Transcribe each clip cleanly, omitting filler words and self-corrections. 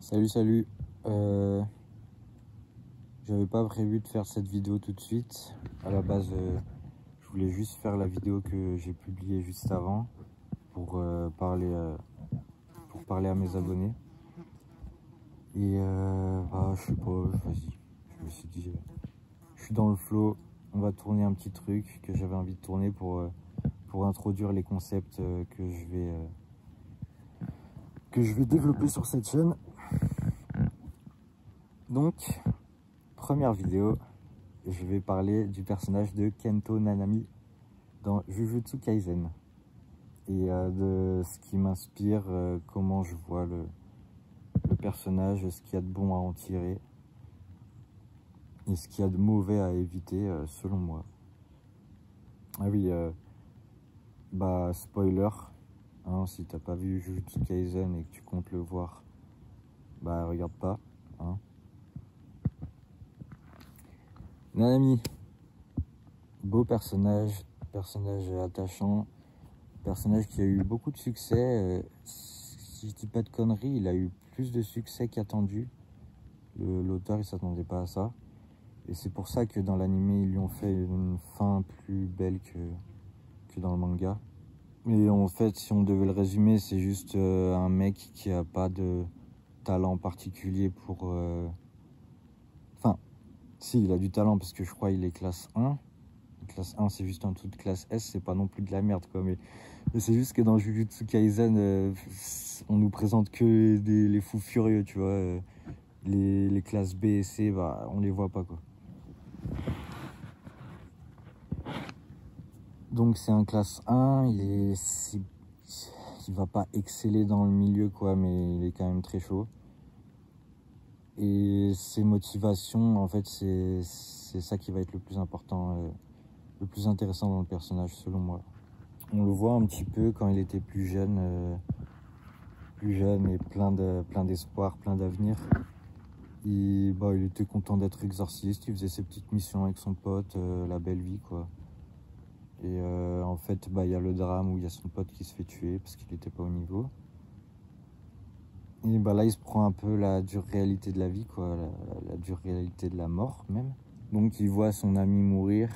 Salut. Euh, J'avais pas prévu de faire cette vidéo tout de suite. À la base, je voulais juste faire la vidéo que j'ai publiée juste avant pour parler à mes abonnés. Et je sais pas, vas-y. Je me suis dit, je suis dans le flow. On va tourner un petit truc que j'avais envie de tourner pour introduire les concepts que je vais développer sur cette chaîne. Donc, première vidéo, je vais parler du personnage de Kento Nanami dans Jujutsu Kaisen et de ce qui m'inspire, comment je vois le personnage, ce qu'il y a de bon à en tirer et ce qu'il y a de mauvais à éviter selon moi. Ah oui, spoiler, hein, si t'as pas vu Jujutsu Kaisen et que tu comptes le voir, regarde pas, hein. Nanami, beau personnage attachant, personnage qui a eu beaucoup de succès. Si je dis pas de conneries, il a eu plus de succès qu'attendu. L'auteur, il s'attendait pas à ça. Et c'est pour ça que dans l'anime, ils lui ont fait une fin plus belle que dans le manga. Mais en fait, si on devait le résumer, c'est juste un mec qui a pas de talent particulier pour... Si, il a du talent parce que je crois qu'il est classe 1. Classe 1, c'est juste en dessous de classe S, c'est pas non plus de la merde, quoi. Mais c'est juste que dans Jujutsu Kaisen, on nous présente que les fous furieux, tu vois. Les classes B et C, on les voit pas, quoi. Donc c'est un classe 1, il va pas exceller dans le milieu, quoi, mais il est quand même très chaud. Et ses motivations, en fait, c'est ça qui va être le plus important, le plus intéressant dans le personnage, selon moi. On le voit un petit peu quand il était plus jeune et plein d'espoir, plein d'avenir. Il était content d'être exorciste, il faisait ses petites missions avec son pote, la belle vie, quoi. Et en fait, il y a le drame où il y a son pote qui se fait tuer parce qu'il n'était pas au niveau. Et là, il se prend un peu la dure réalité de la vie, quoi, la dure réalité de la mort, même. Donc, il voit son ami mourir,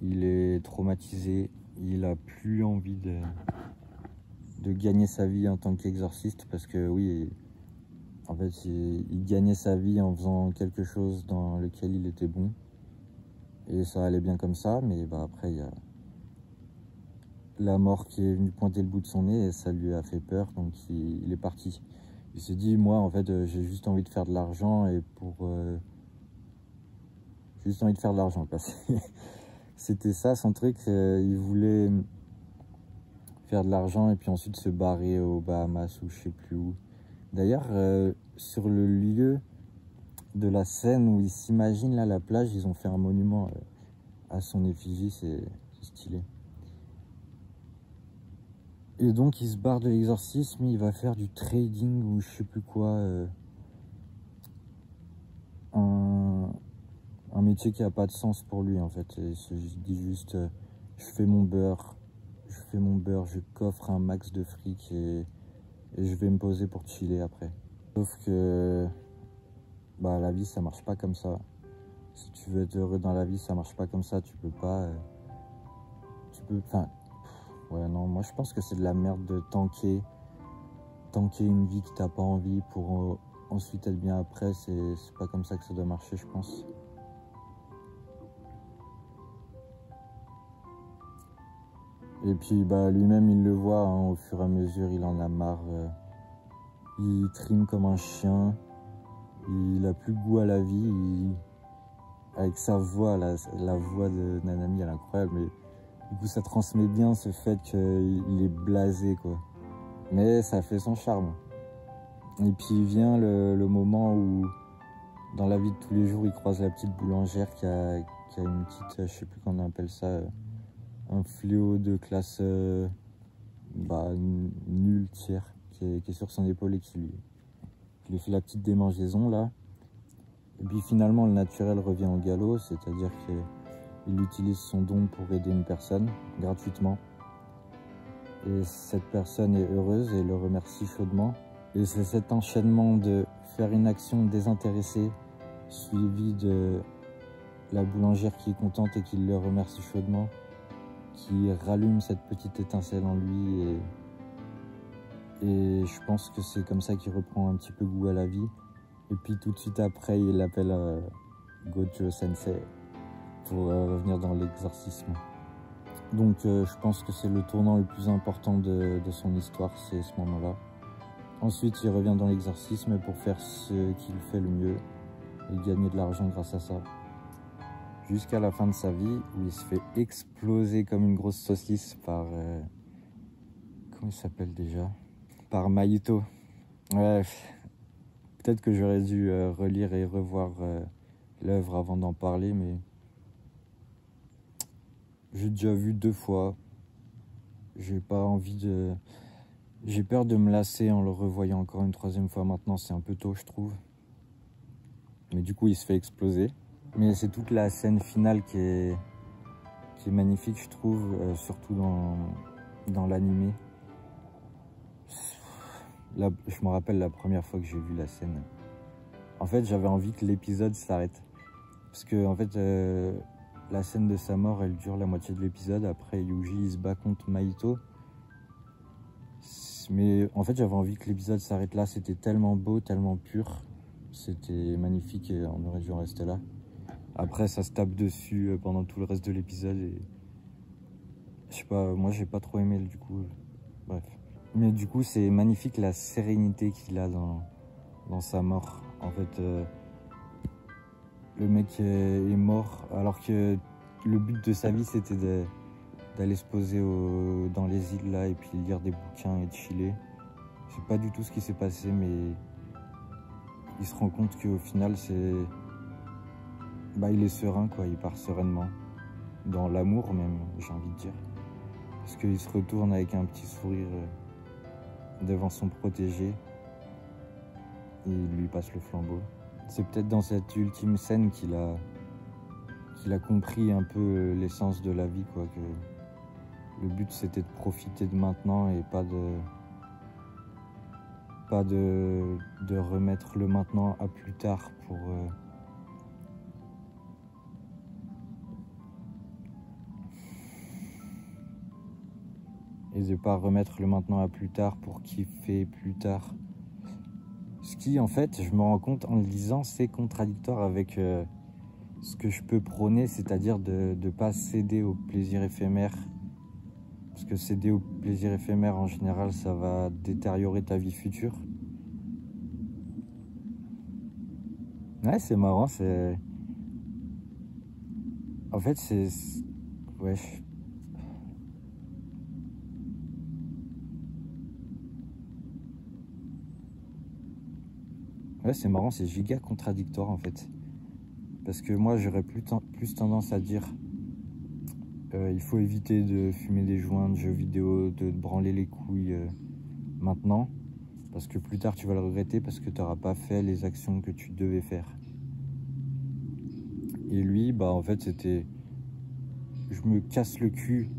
il est traumatisé, il a plus envie de gagner sa vie en tant qu'exorciste parce que, oui, en fait, il gagnait sa vie en faisant quelque chose dans lequel il était bon. Et ça allait bien comme ça, mais après, il y a la mort qui est venue pointer le bout de son nez et ça lui a fait peur, donc il est parti. Il s'est dit, moi, en fait, j'ai juste envie de faire de l'argent et j'ai juste envie de faire de l'argent, quoi. C'était ça, son truc. Il voulait faire de l'argent et puis ensuite se barrer aux Bahamas ou je sais plus où. D'ailleurs, sur le lieu de la scène où il s'imagine, là, la plage, ils ont fait un monument à son effigie, c'est stylé. Et donc, il se barre de l'exorcisme, il va faire du trading ou je sais plus quoi. Un métier qui n'a pas de sens pour lui, en fait. Il se dit juste, je fais mon beurre, je coffre un max de fric et je vais me poser pour chiller après. Sauf que la vie, ça marche pas comme ça. Si tu veux être heureux dans la vie, ça marche pas comme ça. Tu peux pas... Ouais, non, moi je pense que c'est de la merde de tanker une vie que t'as pas envie pour ensuite être bien après. C'est pas comme ça que ça doit marcher, je pense. Et puis lui-même il le voit, hein, au fur et à mesure il en a marre. Il trime comme un chien, il a plus goût à la vie. Avec sa voix, la voix de Nanami, elle est incroyable, mais du coup ça transmet bien ce fait qu'il est blasé, quoi. Mais ça fait son charme. Et puis vient le moment où, dans la vie de tous les jours, il croise la petite boulangère qui a une petite, je sais plus comment on appelle ça, un fléau de classe nul, tiers, qui est sur son épaule et qui lui fait la petite démangeaison, là. Et puis finalement, le naturel revient au galop, c'est-à-dire qu'il utilise son don pour aider une personne, gratuitement. Et cette personne est heureuse et le remercie chaudement. Et c'est cet enchaînement de faire une action désintéressée, suivi de la boulangère qui est contente et qui le remercie chaudement, qui rallume cette petite étincelle en lui. Et je pense que c'est comme ça qu'il reprend un petit peu goût à la vie. Et puis tout de suite après, il l'appelle Gojo Sensei pour revenir dans l'exorcisme. Donc je pense que c'est le tournant le plus important de son histoire, c'est ce moment-là. Ensuite, il revient dans l'exorcisme pour faire ce qu'il fait le mieux et gagner de l'argent grâce à ça. Jusqu'à la fin de sa vie, où il se fait exploser comme une grosse saucisse par... comment il s'appelle déjà? Par Mahito. Ouais, peut-être que j'aurais dû relire et revoir l'œuvre avant d'en parler, mais... J'ai déjà vu 2 fois. J'ai pas envie de... J'ai peur de me lasser en le revoyant encore une 3e fois maintenant, c'est un peu tôt je trouve. Mais du coup il se fait exploser. Mais c'est toute la scène finale qui est magnifique je trouve, surtout dans l'animé. Je me rappelle la première fois que j'ai vu la scène. En fait j'avais envie que l'épisode s'arrête. Parce que en fait la scène de sa mort elle dure la moitié de l'épisode. Après Yuji il se bat contre Mahito. Mais en fait j'avais envie que l'épisode s'arrête là, c'était tellement beau, tellement pur, c'était magnifique et on aurait dû en rester là. Après ça se tape dessus pendant tout le reste de l'épisode et je sais pas, moi j'ai pas trop aimé du coup, bref. Mais du coup c'est magnifique la sérénité qu'il a dans sa mort. En fait le mec est mort alors que le but de sa vie c'était d'aller se poser dans les îles là et puis lire des bouquins et de chiller. C'est pas du tout ce qui s'est passé, mais il se rend compte qu'au final c'est... Bah il est serein quoi, il part sereinement. Dans l'amour même, j'ai envie de dire. Parce qu'il se retourne avec un petit sourire devant son protégé. Et il lui passe le flambeau. C'est peut-être dans cette ultime scène qu'il a compris un peu l'essence de la vie quoi, que le but c'était de profiter de maintenant et pas de remettre le maintenant à plus tard pour et de pas remettre le maintenant à plus tard pour kiffer plus tard. Ce qui en fait je me rends compte en le lisant c'est contradictoire avec ce que je peux prôner, c'est-à-dire de ne pas céder au plaisir éphémère. Parce que céder au plaisir éphémère en général ça va détériorer ta vie future. Ouais c'est marrant, c'est... En fait c'est... Ouais. Ouais c'est marrant, c'est giga contradictoire en fait. Parce que moi j'aurais plus tendance à dire il faut éviter de fumer des joints, de jeux vidéo, de te branler les couilles maintenant. Parce que plus tard tu vas le regretter parce que tu n'auras pas fait les actions que tu devais faire. Et lui, bah en fait c'était... Je me casse le cul.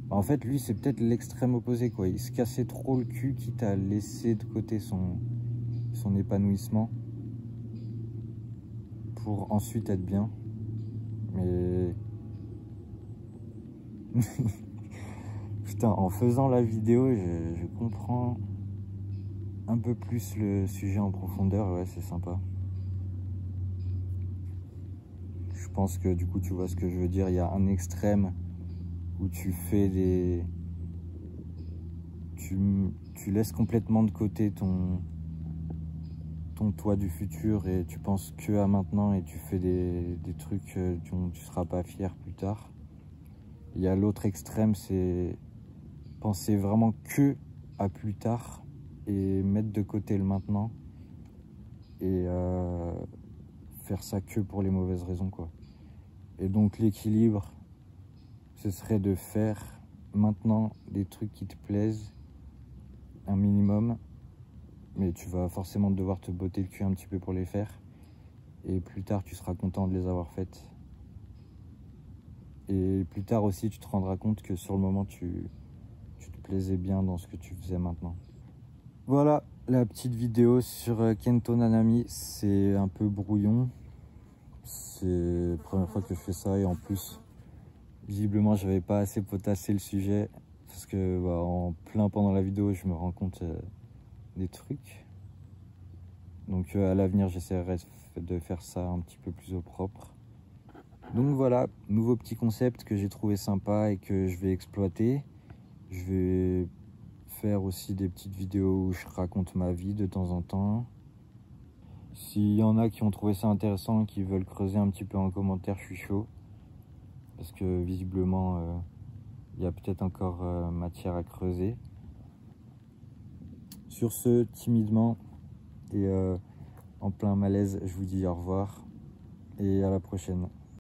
Bah, en fait lui c'est peut-être l'extrême opposé quoi. Il se cassait trop le cul quitte à laisser de côté son épanouissement. Pour ensuite être bien. Mais... Putain, en faisant la vidéo, je comprends un peu plus le sujet en profondeur. Ouais, c'est sympa. Je pense que du coup, tu vois ce que je veux dire. Il y a un extrême où tu fais des... Tu laisses complètement de côté ton toi du futur et tu penses que à maintenant et tu fais des trucs dont tu seras pas fier plus tard. Il y a l'autre extrême, c'est penser vraiment que à plus tard et mettre de côté le maintenant et faire ça que pour les mauvaises raisons quoi. Et donc l'équilibre, ce serait de faire maintenant des trucs qui te plaisent un minimum, mais tu vas forcément devoir te botter le cul un petit peu pour les faire et plus tard tu seras content de les avoir faites. Et plus tard aussi tu te rendras compte que sur le moment tu te plaisais bien dans ce que tu faisais maintenant. Voilà, la petite vidéo sur Kento Nanami. C'est un peu brouillon. C'est la première fois que je fais ça et en plus, visiblement, j'avais pas assez potassé le sujet parce que en plein pendant la vidéo, je me rends compte des trucs. Donc à l'avenir, j'essaierai de faire ça un petit peu plus au propre. Donc voilà, nouveau petit concept que j'ai trouvé sympa et que je vais exploiter. Je vais faire aussi des petites vidéos où je raconte ma vie de temps en temps. S'il y en a qui ont trouvé ça intéressant et qui veulent creuser un petit peu en commentaire, je suis chaud. Parce que visiblement, il y a peut-être encore matière à creuser. Sur ce, timidement et en plein malaise, je vous dis au revoir et à la prochaine.